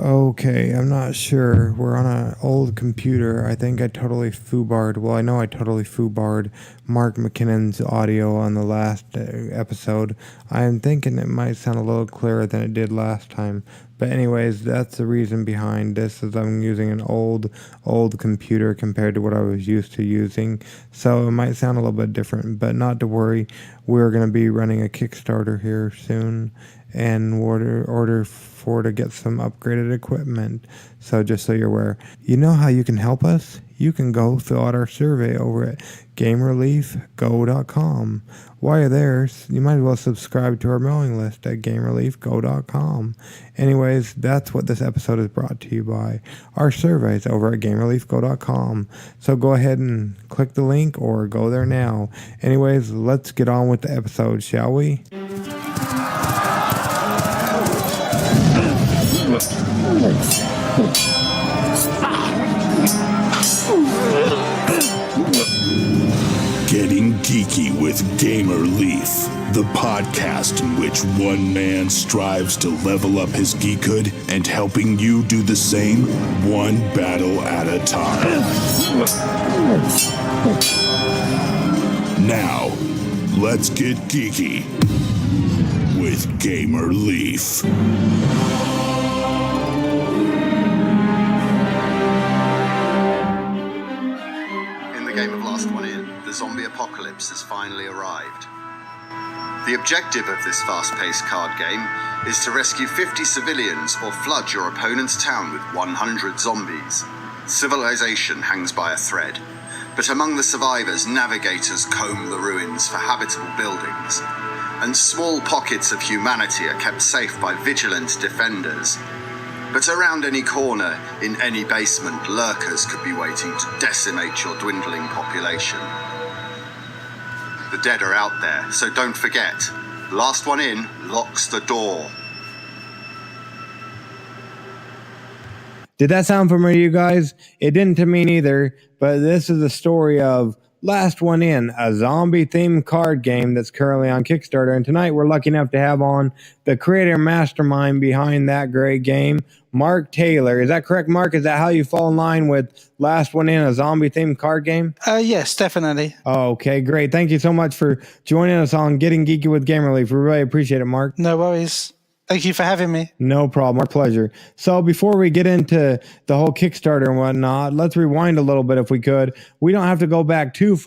Okay, I'm not sure. We're on an old computer. I think I totally foobarred. Well, I know I totally foobarred Mark McKinnon's audio on the last episode. I'm thinking it might sound a little clearer than it did last time. But anyways, that's the reason behind this is I'm using an old computer compared to what I was used to using. So it might sound a little bit different, but not to worry. We're going to be running a Kickstarter here soon and order for to get some upgraded equipment. So just so you're aware, you know how you can help us? You can go fill out our survey over at GameReliefGo.com. While you're there, you might as well subscribe to our mailing list at GameReliefGo.com. Anyways, that's what this episode is brought to you by. Our surveys over at GameReliefGo.com. So go ahead and click the link or go there now. Anyways, let's get on with the episode, shall we? Getting Geeky with Gamer Leaf, the podcast in which one man strives to level up his geekhood and helping you do the same one battle at a time. Now, let's get geeky with Gamer Leaf. The zombie apocalypse has finally arrived. The objective of this fast-paced card game is to rescue 50 civilians or flood your opponent's town with 100 zombies. Civilization hangs by a thread, but among the survivors, navigators comb the ruins for habitable buildings, and small pockets of humanity are kept safe by vigilant defenders. But around any corner, in any basement, lurkers could be waiting to decimate your dwindling population. The dead are out there, so don't forget, last one in locks the door. Did that sound familiar, you guys? It didn't to me neither, but this is the story of Last One In, a zombie-themed card game that's currently on Kickstarter. And tonight we're lucky enough to have on the creator mastermind behind that great game, Mark Taylor. Is that correct, Mark? Is that how you fall in line with Last One In, a zombie-themed card game? Yes, definitely. Okay, great. Thank you so much for joining us on Getting Geeky with Gamer Leaf. We really appreciate it, Mark. No worries. Thank you for having me. No problem. Our pleasure. So before we get into the whole Kickstarter and whatnot, let's rewind a little bit if we could. We don't have to go back too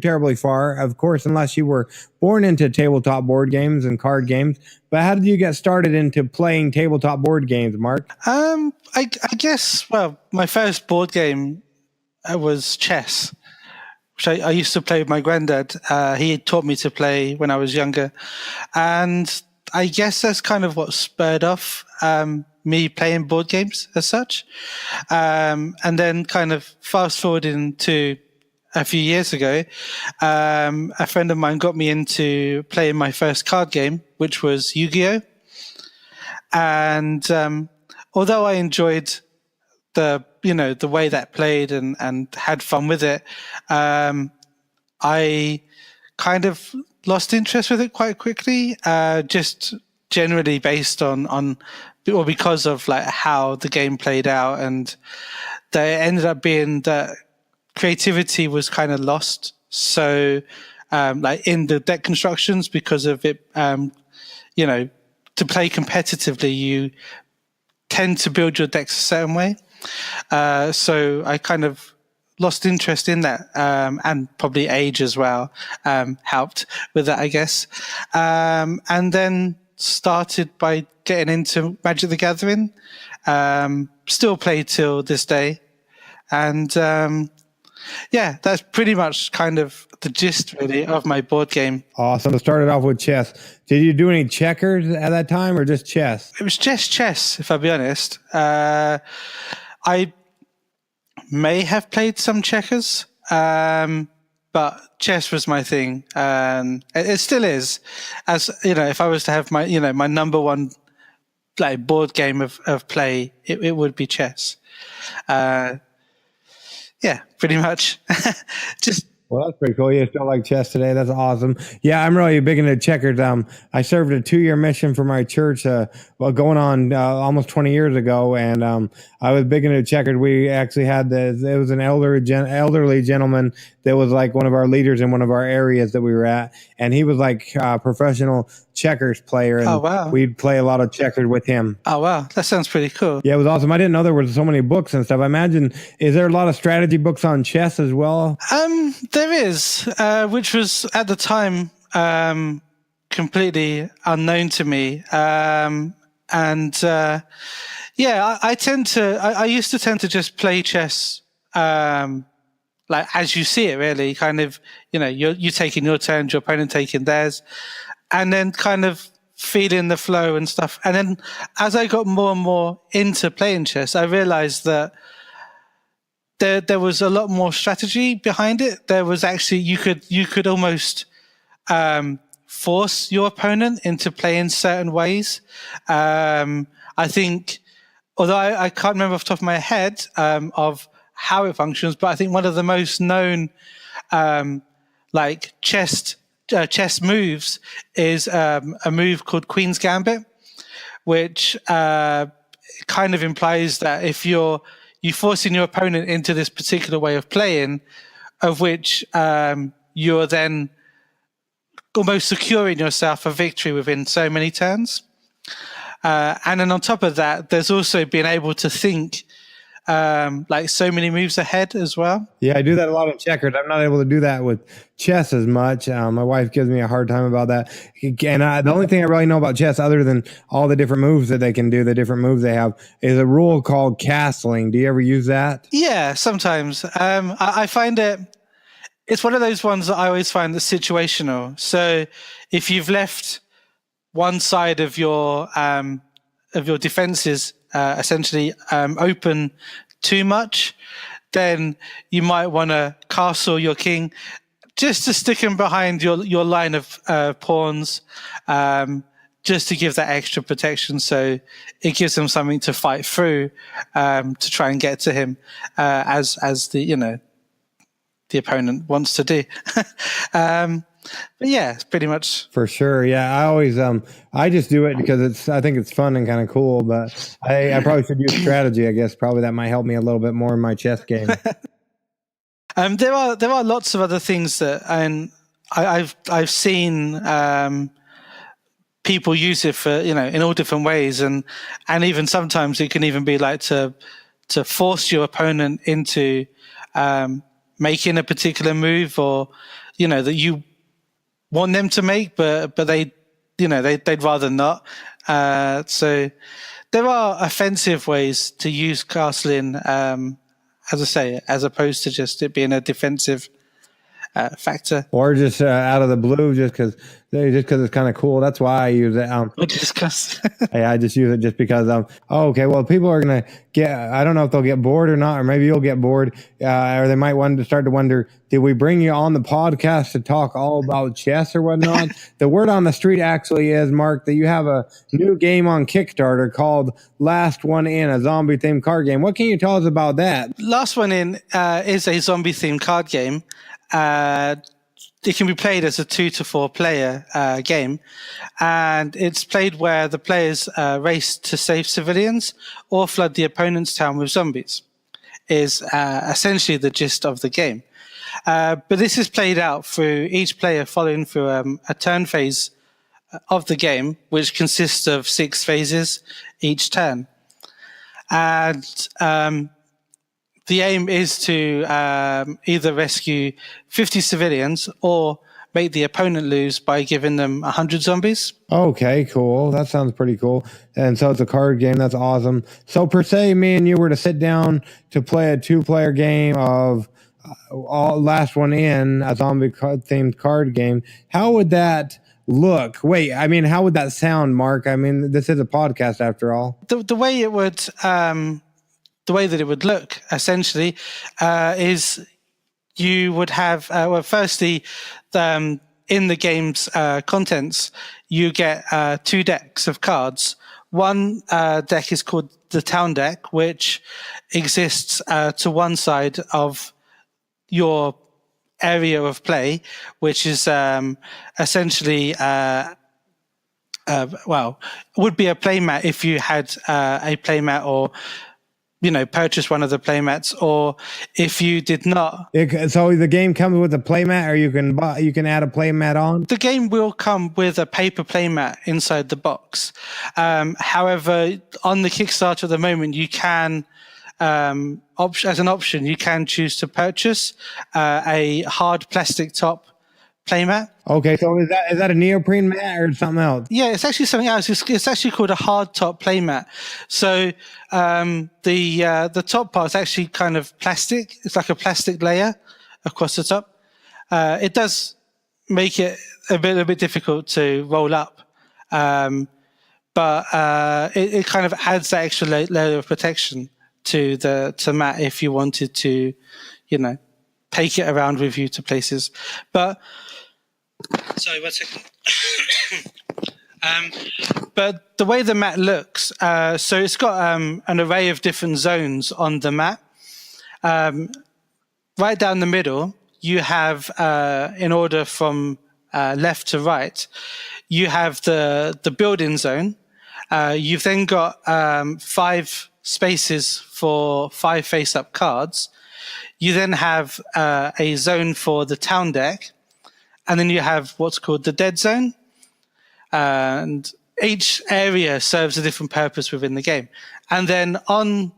terribly far, of course, unless you were born into tabletop board games and card games. But how did you get started into playing tabletop board games, Mark? I guess, well, my first board game was chess, which I used to play with my granddad. He taught me to play when I was younger. And I guess that's kind of what spurred off me playing board games as such. And then kind of fast forwarding to a few years ago, a friend of mine got me into playing my first card game, which was Yu-Gi-Oh! And although I enjoyed the way that played and had fun with it, I kind of lost interest with it quite quickly, just generally based on or because of like how the game played out, and that it ended up being that creativity was kind of lost. So like in the deck constructions, because of it, to play competitively, you tend to build your decks a certain way. So I kind of lost interest in that, and probably age as well helped with that, I guess. And then started by getting into Magic the Gathering. Still play till this day. And that's pretty much kind of the gist, really, of my board game. Awesome. So started off with chess. Did you do any checkers at that time or just chess? It was just chess, if I'll be honest. I may have played some checkers, but chess was my thing. It still is. As you know, if I was to have my my number one like board game of play, it would be chess. Pretty much. Just Well, that's pretty cool. You still like chess today? That's awesome. Yeah, I'm really big into checkers. I served a 2-year mission for my church, going on almost 20 years ago, and I was big into checkers. We actually had it was an elderly gentleman that was like one of our leaders in one of our areas that we were at, and he was like a professional checkers player, and Oh, wow. we'd play a lot of checkers with him. Oh, wow. That sounds pretty cool. Yeah, it was awesome. I didn't know there were so many books and stuff. I imagine, is there a lot of strategy books on chess as well? There is, which was at the time completely unknown to me. I used to tend to just play chess like as you see it, really. Kind of, you're taking your turn, your opponent taking theirs, and then kind of feeling the flow and stuff. And then as I got more and more into playing chess, I realized that there was a lot more strategy behind it. There was actually, you could almost force your opponent into playing certain ways. I think, although I can't remember off the top of my head of how it functions, but I think one of the most known like chess moves is a move called Queen's Gambit, which kind of implies that if you're forcing your opponent into this particular way of playing, of which you're then almost securing yourself a victory within so many turns. And then on top of that, there's also being able to think like so many moves ahead as well. Yeah, I do that a lot in checkers. I'm not able to do that with chess as much. My wife gives me a hard time about that. And the only thing I really know about chess, other than all the different moves that they can do, the different moves they have, is a rule called castling. Do you ever use that? Yeah, sometimes. I find it's one of those ones that I always find that's situational. So if you've left one side of your defenses essentially open too much, then you might want to castle your king just to stick him behind your line of pawns, just to give that extra protection. So it gives them something to fight through to try and get to him as the opponent wants to do. But yeah, it's pretty much. For sure. Yeah. I always, I just do it because I think it's fun and kind of cool, but I probably should use strategy. I guess probably that might help me a little bit more in my chess game. There are lots of other things that, and I've seen people use it for, in all different ways. And even sometimes it can even be like to force your opponent into making a particular move, or, that you want them to make, but they'd rather not. So there are offensive ways to use castling, as I say, as opposed to just it being a defensive factor. Or just out of the blue, just because it's kind of cool. That's why I use it. Just because. I just use it just because. Okay, well, people are gonna get. I don't know if they'll get bored or not, or maybe you'll get bored, or they might start to wonder: did we bring you on the podcast to talk all about chess or whatnot? The word on the street actually is, Mark, that you have a new game on Kickstarter called Last One In, a zombie-themed card game. What can you tell us about that? Last One In is a zombie-themed card game. It can be played as a 2 to 4 player game, and it's played where the players race to save civilians or flood the opponent's town with zombies, is essentially the gist of the game. But this is played out through each player following through a turn phase of the game, which consists of 6 phases each turn. And the aim is to either rescue 50 civilians or make the opponent lose by giving them 100 zombies. Okay, cool. That sounds pretty cool. And so it's a card game. That's awesome. So per se, me and you were to sit down to play a 2-player game of Last One In, a zombie-themed card game. How would that look? Wait, I mean, how would that sound, Mark? I mean, this is a podcast after all. The way it would... the way that it would look, essentially, is you would have, firstly, in the game's contents, you get 2 decks of cards. One deck is called the Town deck, which exists to one side of your area of play, which is essentially would be a playmat if you had a playmat, or purchase one of the playmats, or if you did not. So the game comes with a playmat, or you can add a playmat on? The game will come with a paper playmat inside the box. However, on the Kickstarter at the moment, you can, as an option, you can choose to purchase a hard plastic top playmat. Okay, so is that a neoprene mat or something else? Yeah, it's actually something else. It's actually called a hard top playmat. So the top part is actually kind of plastic. It's like a plastic layer across the top. It does make it a bit difficult to roll up, but it kind of adds that extra layer of protection to the mat if you wanted to, take it around with you to places. But sorry, 1 second. But the way the mat looks, so it's got an array of different zones on the mat. Right down the middle, you have, in order from left to right, you have the building zone. You've then got 5 spaces for 5 face-up cards. You then have a zone for the town deck. And then you have what's called the dead zone. And each area serves a different purpose within the game. And then on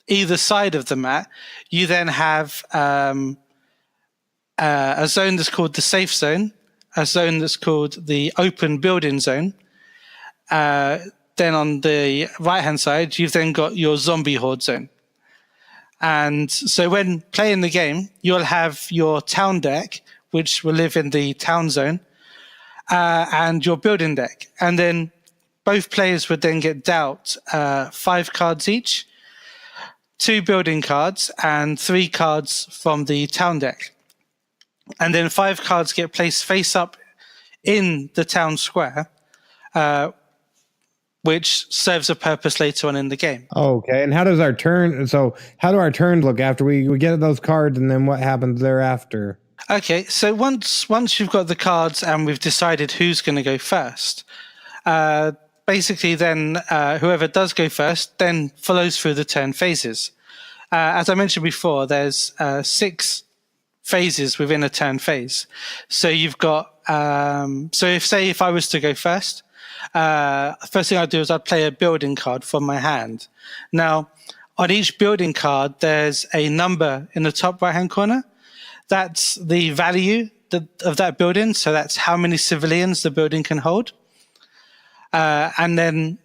either side of the mat, you then have a zone that's called the safe zone, a zone that's called the open building zone. Then on the right-hand side, you've then got your zombie horde zone. And so when playing the game, you'll have your town deck, which will live in the town zone, and your building deck. And then both players would then get dealt 5 cards each, 2 building cards, and 3 cards from the town deck. And then 5 cards get placed face up in the town square, which serves a purpose later on in the game. Okay, and how do our turns look after we get those cards, and then what happens thereafter? Okay, so once you've got the cards and we've decided who's going to go first, basically then whoever does go first then follows through the turn phases. As I mentioned before, there's 6 phases within a turn phase. So you've got, if I was to go first, first thing I'd do is I'd play a building card from my hand. Now, on each building card, there's a number in the top right-hand corner. That's the value of that building. So that's how many civilians the building can hold. And then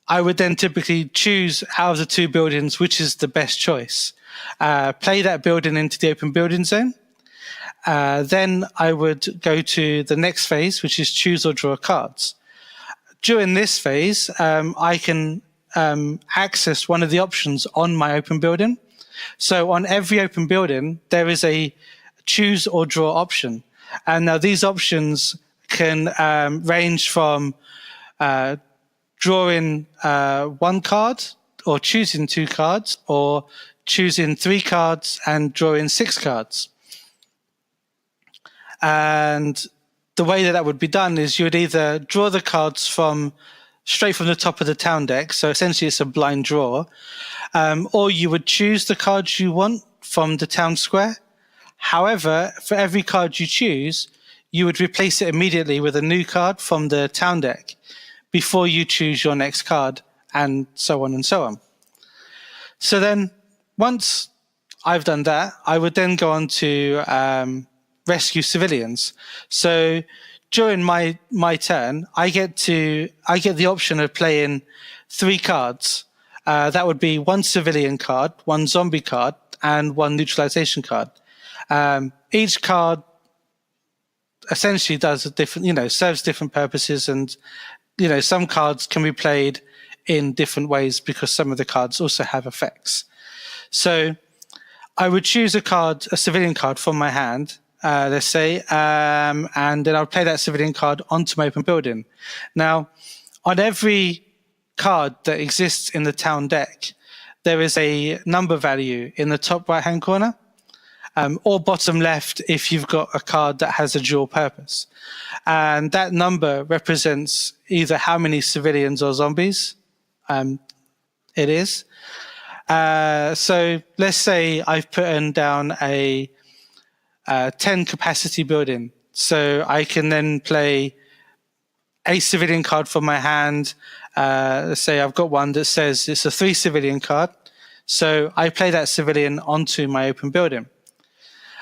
I would then typically choose out of the 2 buildings which is the best choice. Play that building into the open building zone. Then I would go to the next phase, which is choose or draw cards. During this phase, I can access one of the options on my open building. So on every open building, there is a choose or draw option. And now these options can range from drawing 1 card, or choosing 2 cards, or choosing 3 cards and drawing 6 cards. And the way that would be done is you would either draw the cards straight from the top of the town deck, so essentially it's a blind draw, or you would choose the cards you want from the town square. However, for every card you choose, you would replace it immediately with a new card from the town deck before you choose your next card, and so on and so on. So then, once I've done that, I would then go on to rescue civilians. So during my turn, I get the option of playing 3 cards. That would be 1 civilian card, 1 zombie card, and 1 neutralization card. Each card essentially does a different, serves different purposes, and some cards can be played in different ways because some of the cards also have effects. So I would choose a civilian card from my hand, let's say, and then I'll play that civilian card onto my open building. Now, on every card that exists in the town deck, there is a number value in the top right-hand corner. or bottom left if you've got a card that has a dual purpose. And that number represents either how many civilians or zombies it is. So let's say I've put down a 10 capacity building. So I can then play a civilian card from my hand. Let's say I've got one that says it's a 3 civilian card. So I play that civilian onto my open building.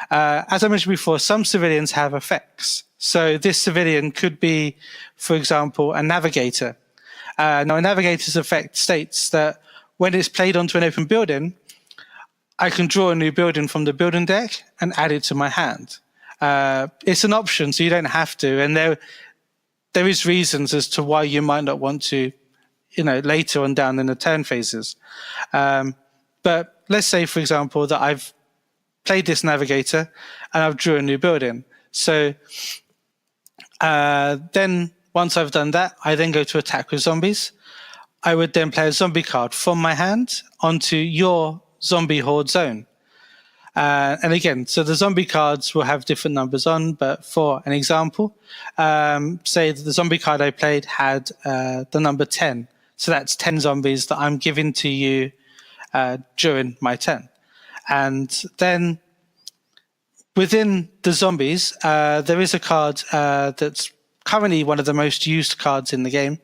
As I mentioned before, some civilians have effects. So this civilian could be, for example, a navigator. Now, a navigator's effect states that when it's played onto an open building, I can draw a new building from the building deck and add it to my hand. It's an option, so you don't have to. And there is reasons as to why you might not want to, later on down in the turn phases. But let's say, for example, that I've played this navigator and I've drew a new building. So then once I've done that, I then go to attack with zombies. I would then play a zombie card from my hand onto your zombie horde zone. And again, so the zombie cards will have different numbers on, but for an example, say that the zombie card I played had the number 10. So that's 10 zombies that I'm giving to you during my turn. And then within the zombies, there is a card that's currently one of the most used cards in the game.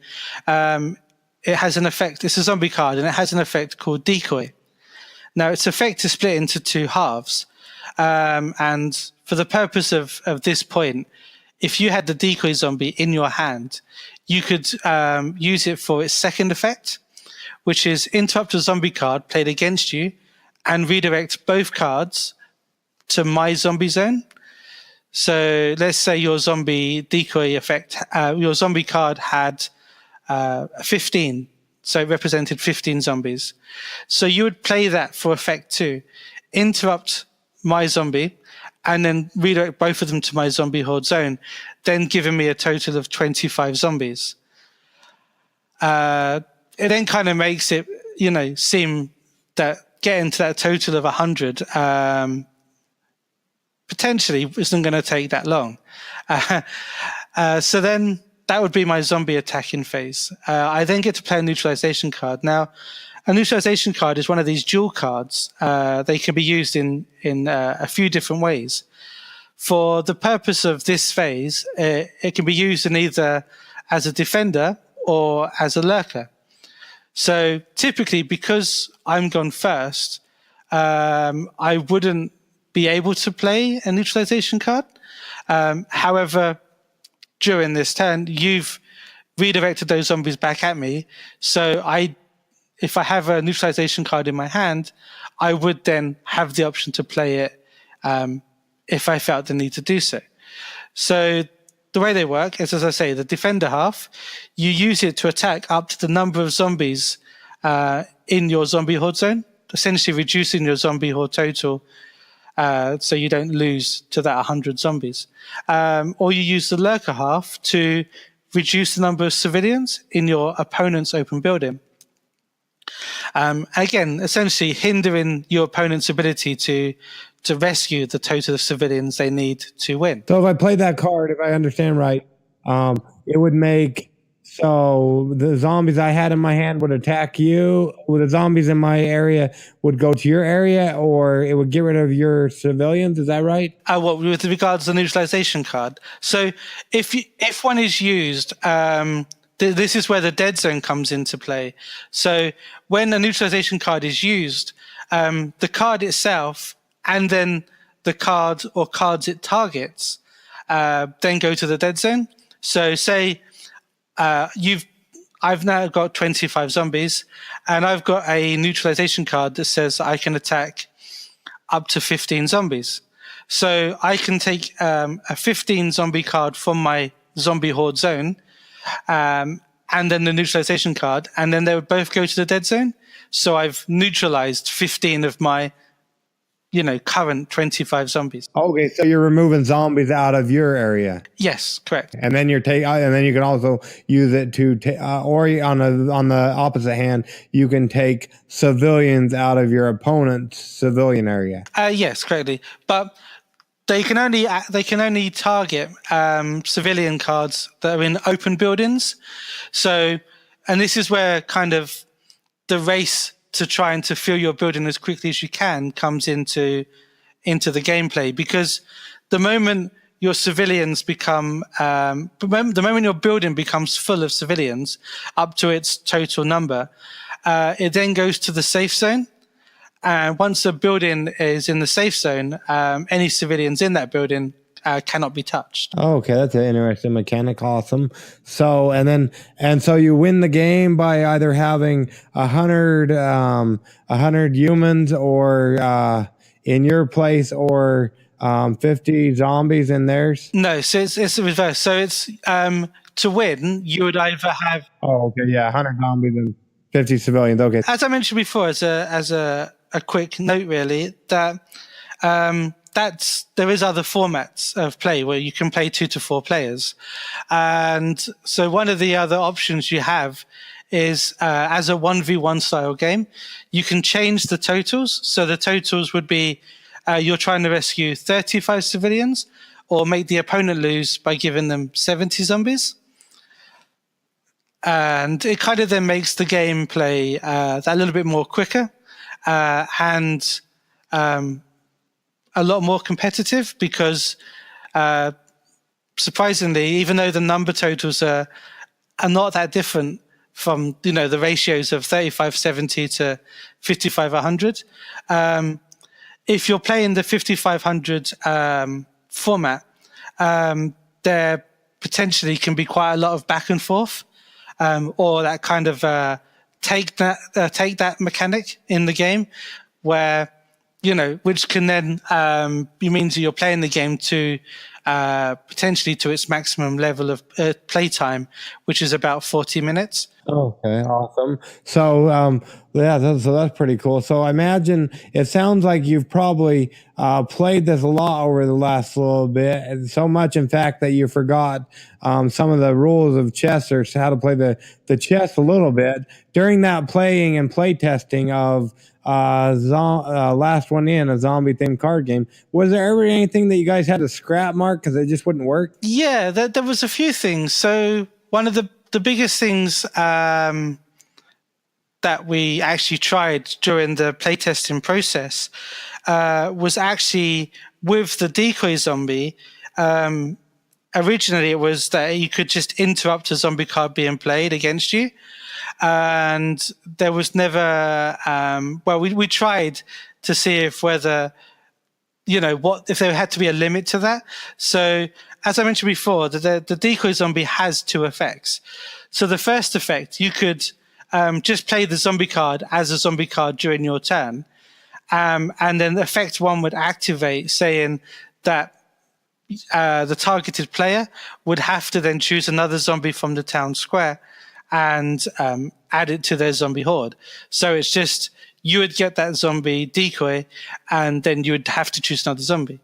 It has an effect. It's a zombie card, and it has an effect called Decoy. Now, its effect is split into 2 halves. And for the purpose of this point, if you had the Decoy zombie in your hand, you could use it for its second effect, which is interrupt a zombie card played against you and redirect both cards to my zombie zone. So let's say your zombie decoy effect, your zombie card had 15. So it represented 15 zombies. So you would play that for effect 2, interrupt my zombie, and then redirect both of them to my zombie horde zone, then giving me a total of 25 zombies. It then kind of makes it, seem that getting to that total of 100 potentially isn't going to take that long. So then that would be my zombie attacking phase. I then get to play a neutralization card. Now, a neutralization card is one of these dual cards. They can be used in a few different ways. For the purpose of this phase, it can be used in either as a defender or as a lurker. So typically, because I'm gone first, I wouldn't be able to play a neutralization card. However, during this turn, you've redirected those zombies back at me. So if I have a neutralization card in my hand, I would then have the option to play it if I felt the need to do so. So the way they work is, as I say, the defender half, you use it to attack up to the number of zombies in your zombie horde zone, essentially reducing your zombie horde total so you don't lose to that 100 zombies. Or you use the lurker half to reduce the number of civilians in your opponent's open building. Again, essentially hindering your opponent's ability to rescue the total of civilians they need to win. So if I played that card, if I understand right, it would make so the zombies I had in my hand would attack you. The zombies in my area would go to your area, or it would get rid of your civilians. Is that right? With regards to the neutralization card. So if one is used, this is where the dead zone comes into play. So when a neutralization card is used, the card itself and then the card or cards it targets then go to the dead zone. So say I've now got 25 zombies, and I've got a neutralization card that says I can attack up to 15 zombies. So I can take a 15 zombie card from my zombie horde zone, and then the neutralization card, and then they would both go to the dead zone. So I've neutralized 15 of my current 25 zombies. Okay, so you're removing zombies out of your area, Yes, correct. and then and then you can also use it to or on the opposite hand, you can take civilians out of your opponent's civilian area. Yes, correctly. But they can only target civilian cards that are in open buildings. So, and this is where kind of the race to try and to fill your building as quickly as you can comes into the gameplay, because the moment your civilians become the moment your building becomes full of civilians up to its total number, it then goes to the safe zone. And once a building is in the safe zone, any civilians in that building cannot be touched. Okay, that's an interesting mechanic. Awesome. So so you win the game by either having 100 humans or in your place, or 50 zombies in theirs. No, so it's the reverse. So it's to win, you would either have 100 zombies and 50 civilians. Okay. As I mentioned before, as a quick note, really, that there is other formats of play where you can play 2 to 4 players, and so one of the other options you have is as a 1v1 style game, you can change the totals. So the totals would be you're trying to rescue 35 civilians, or make the opponent lose by giving them 70 zombies. And it kind of then makes the gameplay a little bit more quicker and a lot more competitive, because surprisingly, even though the number totals are not that different from the ratios of 35-70 to 55-100, if you're playing the 5500 format, there potentially can be quite a lot of back and forth. Or that kind of take that mechanic in the game, where which can then means you're playing the game to potentially to its maximum level of playtime, which is about 40 minutes. Okay, awesome. So so that's pretty cool. So I imagine it sounds like you've probably played this a lot over the last little bit, and so much, in fact, that you forgot some of the rules of chess, or how to play the chess a little bit during that playing and play testing of Last One In, a zombie themed card game. Was there ever anything that you guys had to scrap, Mark, because it just wouldn't work? Yeah, there was a few things. So one of the biggest things that we actually tried during the playtesting process was actually with the decoy zombie. Originally, it was that you could just interrupt a zombie card being played against you. And there was never, we tried to see if whether, if there had to be a limit to that. So as I mentioned before, the decoy zombie has 2 effects. So the first effect, you could just play the zombie card as a zombie card during your turn. And then effect 1 would activate, saying that the targeted player would have to then choose another zombie from the town square and add it to their zombie horde. So it's just, you would get that zombie decoy, and then you would have to choose another zombie.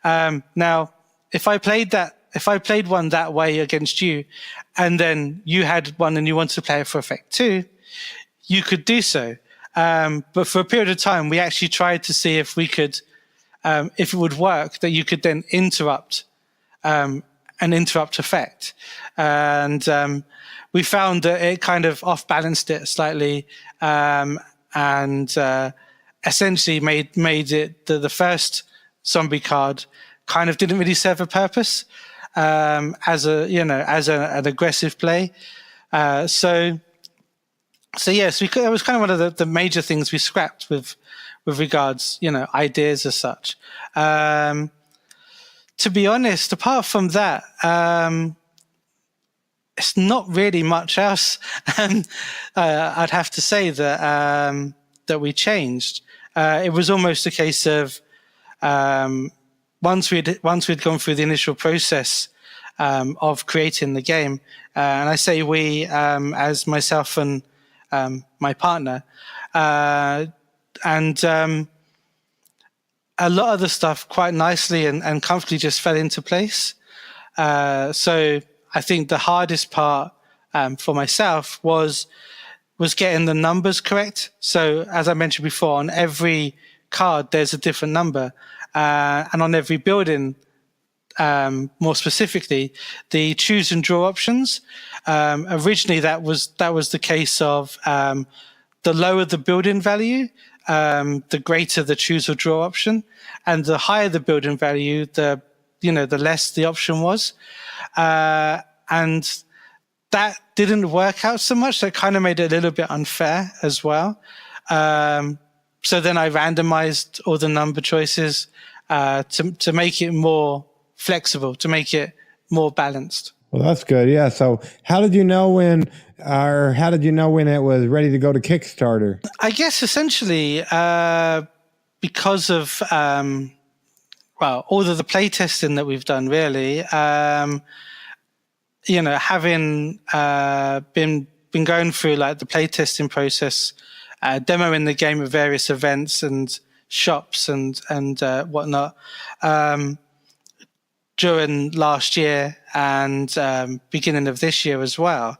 Now, if I played one that way against you, and then you had one and you wanted to play it for effect 2, you could do so. But for a period of time, we actually tried to see if we could, if it would work, that you could then interrupt an interrupt effect. And we found that it kind of off-balanced it slightly, and essentially made it the first zombie card kind of didn't really serve a purpose as an aggressive play. So yes, that was kind of one of the major things we scrapped with regards, ideas as such. To be honest, apart from that, it's not really much else. I'd have to say that that we changed. It was almost a case of once we'd gone through the initial process of creating the game, and I say we as myself and my partner, and a lot of the stuff quite nicely and comfortably just fell into place. So I think the hardest part for myself was getting the numbers correct. So as I mentioned before, on every card there's a different number, and on every building, more specifically, the choose and draw options. Originally, that was the case of the lower the building value, the greater the choose or draw option, and the higher the building value, the less the option was, and that didn't work out so much. So it kind of made it a little bit unfair as well. So then I randomized all the number choices to make it more flexible, to make it more balanced. Well, that's good. Yeah. So how did you know when it was ready to go to Kickstarter? I guess essentially because of all of the playtesting that we've done, really. Having been going through like the playtesting process, demoing the game at various events and shops and whatnot during last year and beginning of this year as well,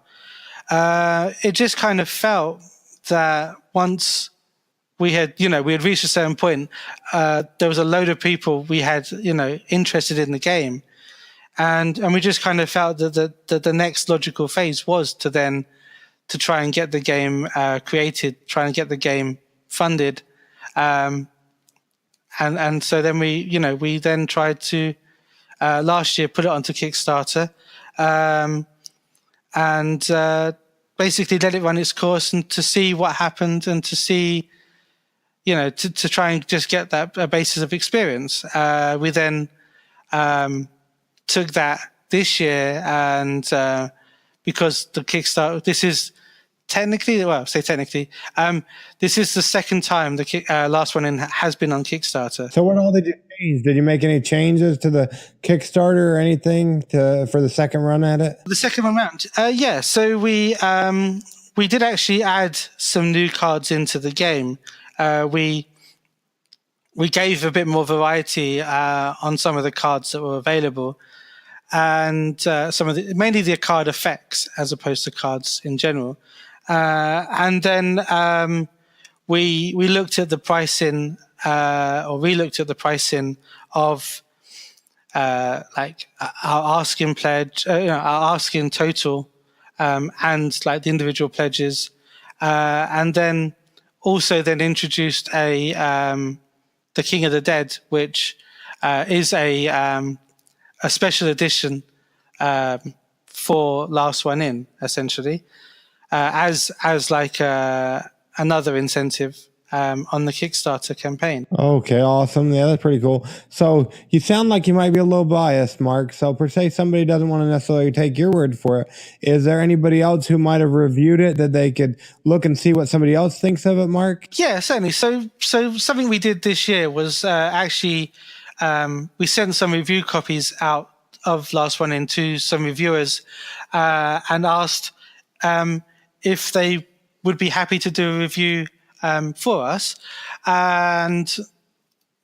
it just kind of felt that once we had reached a certain point, there was a load of people we had interested in the game. And we just kind of felt that the next logical phase was to try and get the game created, try and get the game funded, and so then we then tried to last year put it onto Kickstarter, and basically let it run its course and to see what happened and to see to try and just get that basis of experience. We then took that this year, and because the Kickstarter, this is this is the second time the last one has been on Kickstarter. So what all did you change? Did you make any changes to the Kickstarter or anything for the second run at it? The second run round, yeah. So we did actually add some new cards into the game. We gave a bit more variety on some of the cards that were available, and mainly the card effects as opposed to cards in general. And then we looked at the pricing, or relooked at the pricing of like our asking pledge, our asking total, and like the individual pledges, and then also introduced the King of the Dead, which is a special edition for Last One In, essentially, as like another incentive on the Kickstarter campaign. Okay, awesome. Yeah, that's pretty cool. So you sound like you might be a little biased, Mark. So per se, somebody doesn't want to necessarily take your word for it. Is there anybody else who might have reviewed it that they could look and see what somebody else thinks of it, Mark? Yeah, certainly. So something we did this year was actually we sent some review copies out of Last One In to some reviewers and asked if they would be happy to do a review for us, and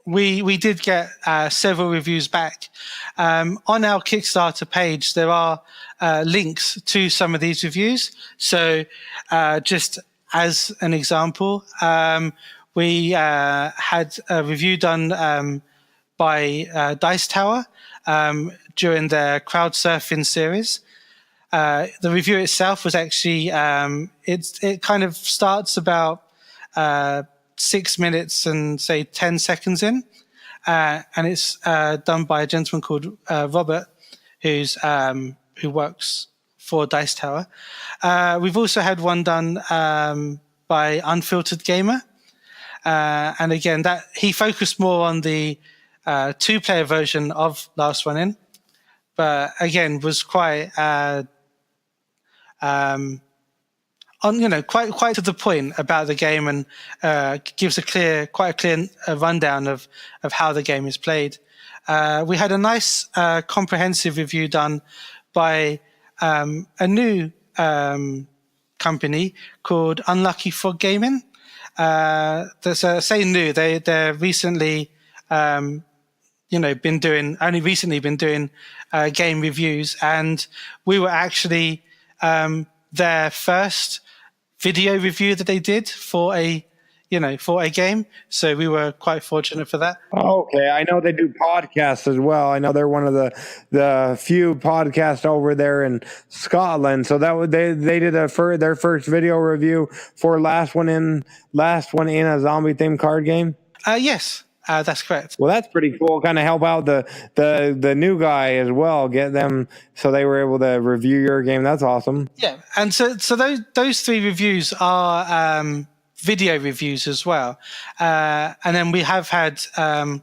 we did get several reviews back. On our Kickstarter page, there are links to some of these reviews. So just as an example, we had a review done by Dice Tower during their crowd surfing series. The review itself was actually it kind of starts about 6 minutes and say 10 seconds in, and it's done by a gentleman called Robert, who works for Dice Tower. We've also had one done by Unfiltered Gamer, and again that he focused more on the 2-player version of Last One In, but again was quite quite to the point about the game, and gives quite a clear rundown of how the game is played. We had a nice comprehensive review done by a new company called Unlucky Frog Gaming. That's say new. They're recently only recently been doing game reviews, and we were actually their first video review that they did for a game. So we were quite fortunate for that. Okay, I know they do podcasts as well. I know they're one of the few podcasts over there in Scotland. So they did their first video review for last one in a zombie themed card game. Yes. That's correct. Well, that's pretty cool. Kind of help out the new guy as well. Get them so they were able to review your game. That's awesome. Yeah, and so those 3 reviews are video reviews as well, and then we have had a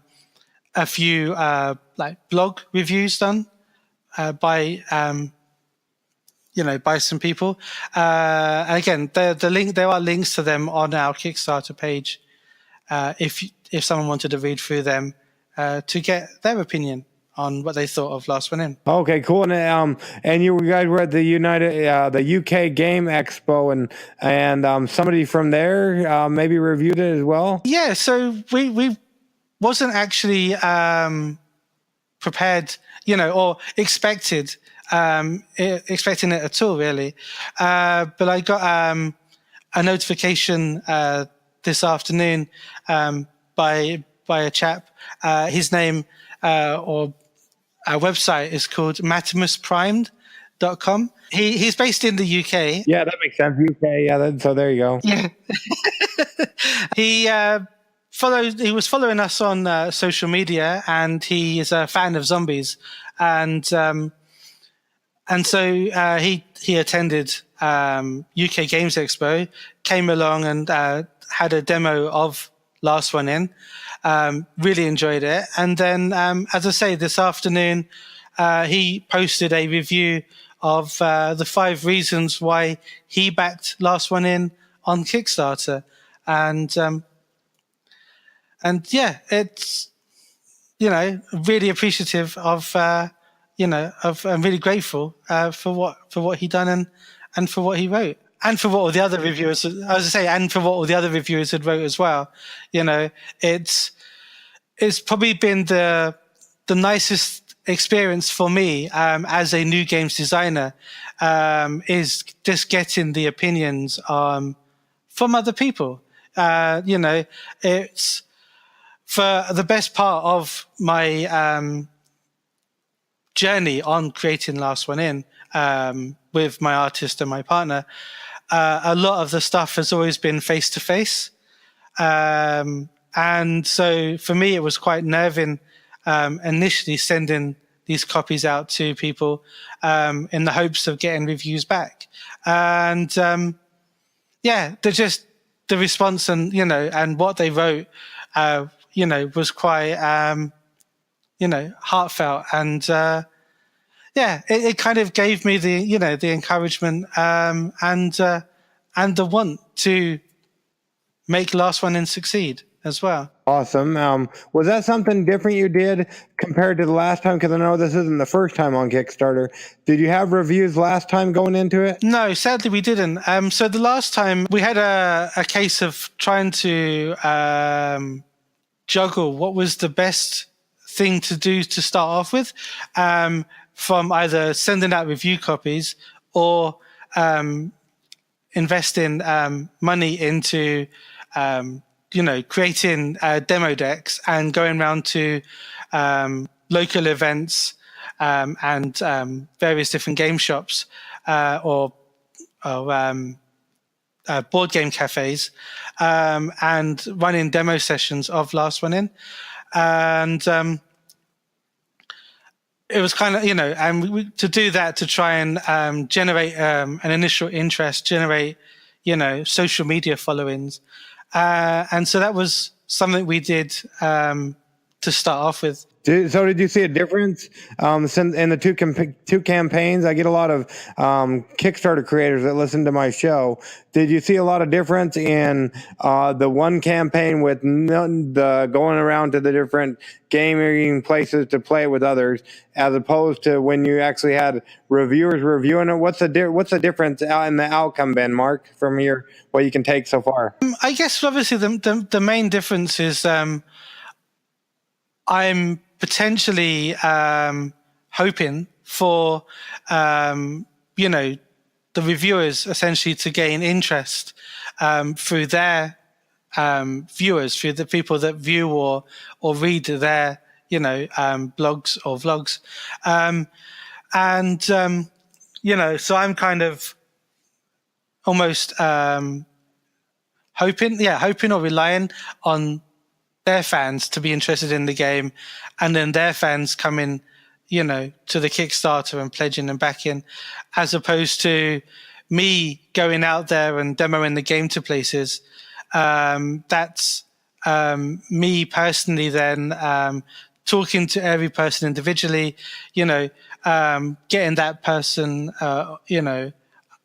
few like blog reviews done by some people. And again, there are links to them on our Kickstarter page. If someone wanted to read through them to get their opinion on what they thought of Last One In. Okay, cool. And you guys were at the UK Game Expo, and somebody from there maybe reviewed it as well. Yeah, so we wasn't actually prepared, or expecting it at all, really. But I got a notification this afternoon by a chap. His name or our website is called matimusprimed.com. He's based in the UK. Yeah, that makes sense. UK, yeah. So there you go. Yeah. He was following us on social media, and he is a fan of zombies, and so he attended UK Games Expo, came along and had a demo of Last One In. Really enjoyed it. And then, as I say, this afternoon, he posted a review of the 5 reasons why he backed Last One In on Kickstarter. And yeah, it's, really appreciative of, I'm really grateful for what he done and for what he wrote. And for what all the other reviewers, and for what all the other reviewers had wrote as well. It's probably been the nicest experience for me as a new games designer, is just getting the opinions from other people. It's for the best part of my journey on creating Last One In with my artist and my partner. A lot of the stuff has always been face to face. And so for me, it was quite nerving initially sending these copies out to people in the hopes of getting reviews back. And the response and what they wrote, was quite, heartfelt. And it kind of gave me the encouragement and the want to make Last One In succeed as well. Awesome. Was that something different you did compared to the last time? Because I know this isn't the first time on Kickstarter. Did you have reviews last time going into it? No, sadly we didn't. So the last time we had a case of trying to juggle what was the best thing to do to start off with, from either sending out review copies or investing money into creating demo decks and going around to local events and various different game shops or board game cafes and running demo sessions of Last One In. And it was kind of, and to do that, to try and generate an initial interest, generate, social media followings. And so that was something we did to start off with. So did you see a difference in the two campaigns? I get a lot of Kickstarter creators that listen to my show. Did you see a lot of difference in the one campaign with the going around to the different gaming places to play with others, as opposed to when you actually had reviewers reviewing it? What's the difference in the outcome, Ben, Mark, from what you can take so far? I guess obviously the main difference is I'm potentially hoping for, the reviewers essentially to gain interest through their viewers, through the people that view or read their, blogs or vlogs. So I'm kind of almost hoping or relying on their fans to be interested in the game, and then their fans coming, to the Kickstarter and pledging and backing, as opposed to me going out there and demoing the game to places. That's me personally then talking to every person individually, getting that person,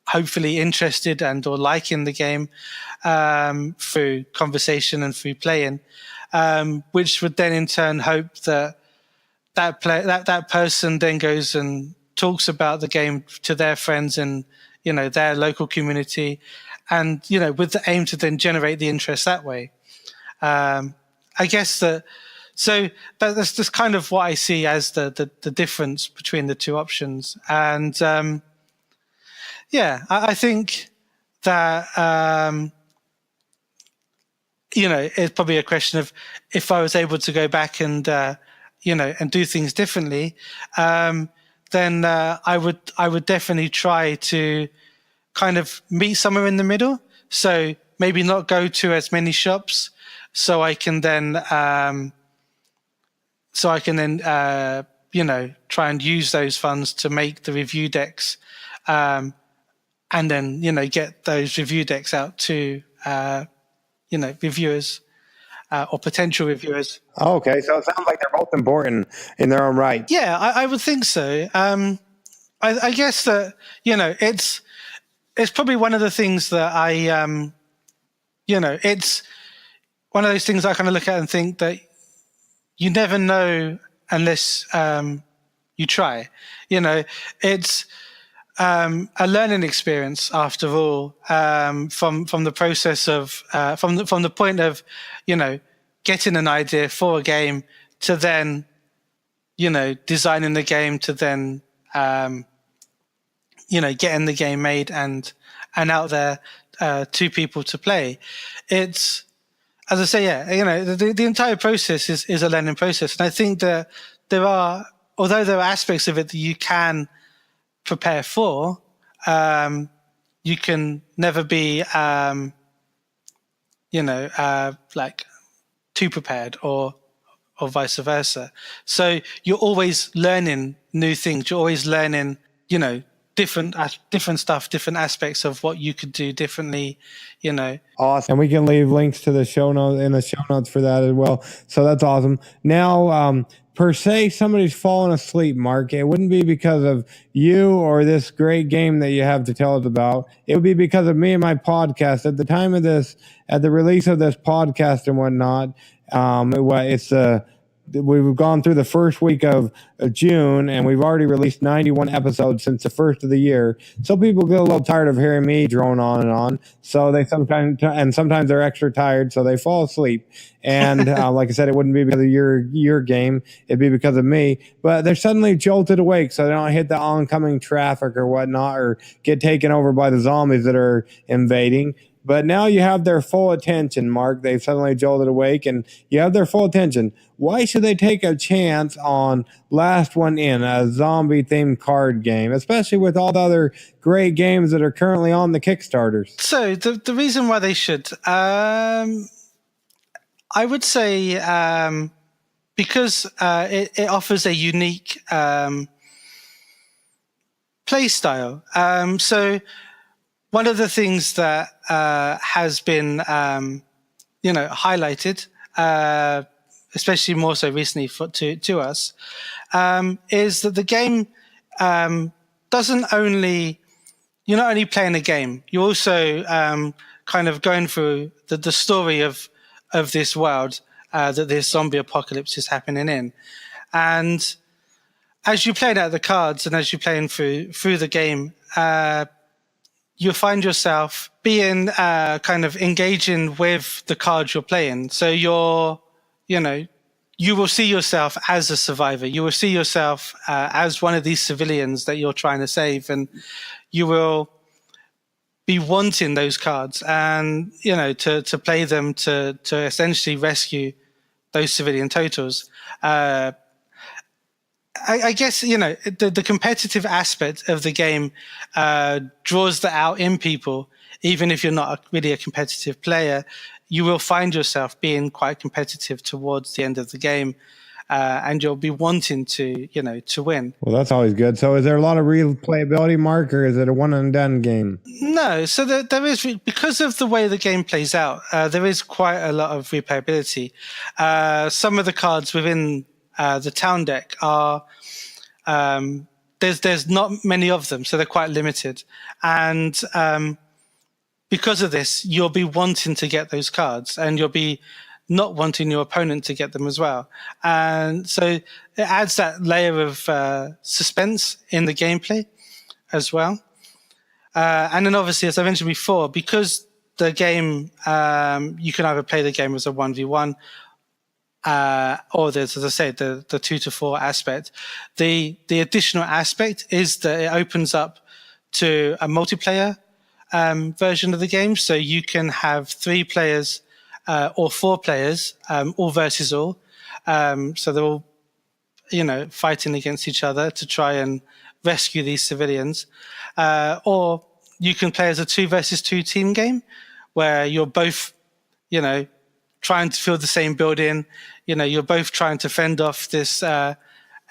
hopefully interested and or liking the game through conversation and through playing, which would then in turn hope that person then goes and talks about the game to their friends and their local community, and with the aim to then generate the interest that way. I guess that's just kind of what I see as the difference between the two options. And I think that it's probably a question of if I was able to go back and and do things differently, then I would definitely try to kind of meet somewhere in the middle. So maybe not go to as many shops, so I can then try and use those funds to make the review decks, and then get those review decks out to reviewers or potential reviewers. Oh, okay, so it sounds like they're both important in their own right. Yeah, I would think so. I guess that it's probably one of the things that I it's one of those things I kind of look at and think that you never know unless you try. It's a learning experience after all, from the process of from the point of getting an idea for a game to then designing the game to then getting the game made and out there to people to play. It's, as I say, the entire process is a learning process, and I think that although there are aspects of it that you can prepare for, you can never be like too prepared or vice versa. So you're always learning new things. You're always learning different stuff, different aspects of what you could do differently. Awesome. And we can leave links to the show notes for that as well. So that's awesome. Now, per se, somebody's fallen asleep, Mark, it wouldn't be because of you or this great game that you have to tell us about. It would be because of me and my podcast. At the time of this, at the release of this podcast and whatnot, we've gone through the first week of June, and we've already released 91 episodes since the first of the year. So people get a little tired of hearing me drone on and on. So they sometimes they're extra tired, so they fall asleep. And like I said, it wouldn't be because of your game; it'd be because of me. But they're suddenly jolted awake, so they don't hit the oncoming traffic or whatnot, or get taken over by the zombies that are invading. But now you have their full attention, Mark. They've suddenly jolted awake, and you have their full attention. Why should they take a chance on Last One In, a zombie-themed card game, especially with all the other great games that are currently on the Kickstarters? So the reason why they should, I would say, because it offers a unique play style. So one of the things that has been, highlighted, especially more so recently to us, is that the game doesn't only, you're not only playing a game, you're also kind of going through the story of this world that this zombie apocalypse is happening in. And as you play out the cards and as you're playing through the game, you'll find yourself being kind of engaging with the cards you're playing. So you're you will see yourself as a survivor. You will see yourself as one of these civilians that you're trying to save, and you will be wanting those cards and, to play them to essentially rescue those civilian totals. I guess, the competitive aspect of the game draws that out in people. Even if you're not really a competitive player, you will find yourself being quite competitive towards the end of the game. And you'll be wanting to win. Well, that's always good. So is there a lot of replayability, Mark, or is it a one and done game? No. So there is, because of the way the game plays out, there is quite a lot of replayability. Some of the cards within the town deck are, there's not many of them, so they're quite limited. And because of this, you'll be wanting to get those cards, and you'll be not wanting your opponent to get them as well. And so it adds that layer of suspense in the gameplay as well. And then obviously, as I mentioned before, because the game, you can either play the game as a 1v1, or there's, as I said, the 2 to 4 aspect. The additional aspect is that it opens up to a multiplayer version of the game. So you can have 3 players or 4 players, all versus all. So they're all, fighting against each other to try and rescue these civilians. Or you can play as a 2 versus 2 team game where you're both, trying to fill the same building. You're both trying to fend off this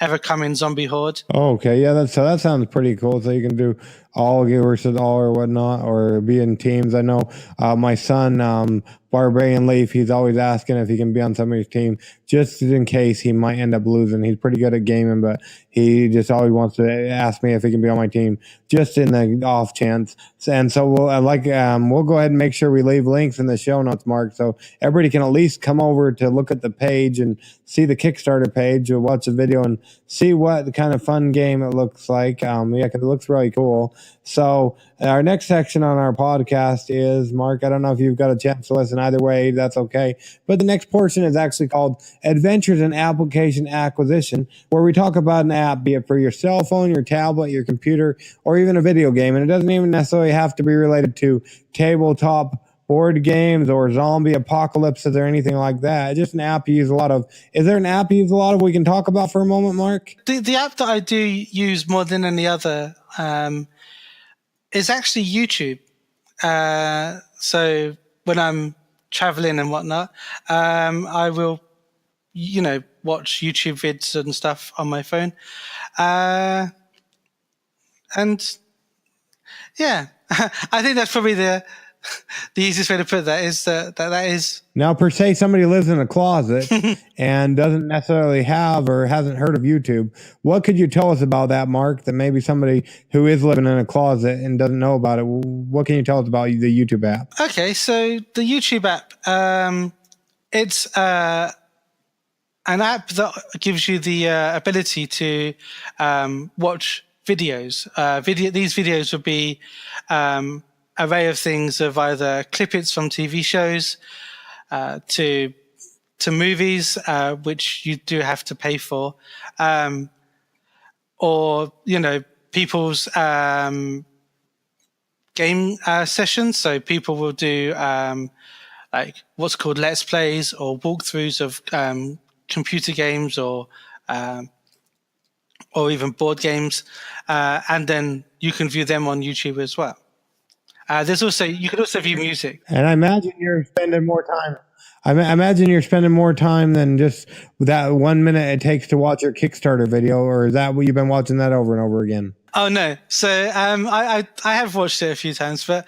ever-coming zombie horde. Oh, okay. Yeah, that sounds pretty cool. So you can do all versus all or whatnot, or be in teams. I know my son, Barbarian Leaf, he's always asking if he can be on somebody's team, just in case he might end up losing. He's pretty good at gaming, but he just always wants to ask me if he can be on my team, just in the off chance. And so we'll go ahead and make sure we leave links in the show notes, Mark, so everybody can at least come over to look at the page and see the Kickstarter page, or watch the video and see what kind of fun game it looks like. Because it looks really cool. So our next section on our podcast is, Mark, I don't know if you've got a chance to listen either way, that's okay. But the next portion is actually called Adventures in Application Acquisition, where we talk about an app, be it for your cell phone, your tablet, your computer, or even a video game. And it doesn't even necessarily have to be related to tabletop board games or zombie apocalypses or anything like that. Just an app you use a lot of. Is there an app you use a lot of we can talk about for a moment, Mark? The app that I do use more than any other is actually YouTube. So when I'm traveling and whatnot, I will, watch YouTube vids and stuff on my phone. And yeah, I think that's probably the easiest way to put that is that is. Now, per se, somebody lives in a closet and doesn't necessarily have or hasn't heard of YouTube. What could you tell us about that, Mark, that maybe somebody who is living in a closet and doesn't know about it, what can you tell us about the YouTube app? Okay, so the YouTube app, it's an app that gives you the ability to watch videos. These videos would be array of things, of either clippets from TV shows to movies, which you do have to pay for, or people's game sessions. So people will do like what's called let's plays or walkthroughs of computer games or even board games, and then you can view them on YouTube as well. You can also view music. And I imagine you're spending more time. I imagine you're spending more time than just that 1 minute it takes to watch your Kickstarter video, or is that what you've been watching that over and over again? Oh no! So I have watched it a few times, but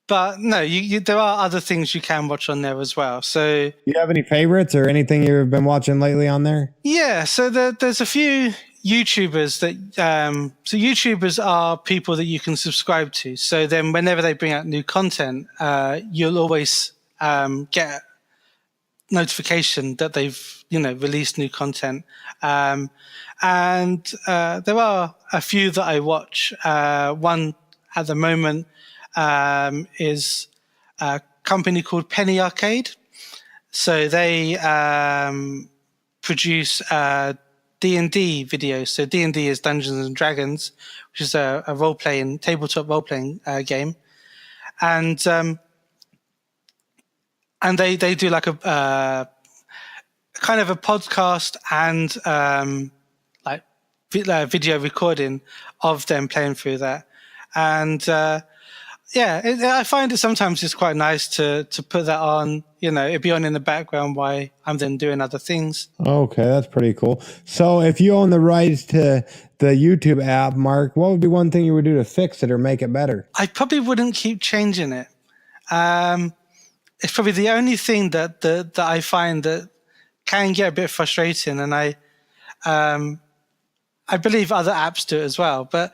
but no, there are other things you can watch on there as well. So, do you have any favorites or anything you've been watching lately on there? Yeah, so there's a few YouTubers that so YouTubers are people that you can subscribe to. So then whenever they bring out new content, you'll always get notification that they've released new content. And there are a few that I watch. One at the moment is a company called PennyArcade. So they produce D&D videos. So D&D is Dungeons and Dragons, which is a tabletop role-playing game. And they do like a kind of a podcast and like video recording of them playing through that. And I find it sometimes it's quite nice to put that on. It'd be on in the background while I'm then doing other things. Okay, that's pretty cool. So if you own the rights to the YouTube app, Mark, what would be one thing you would do to fix it or make it better? I probably wouldn't keep changing it. It's probably the only thing that I find that can get a bit frustrating, and I believe other apps do it as well. But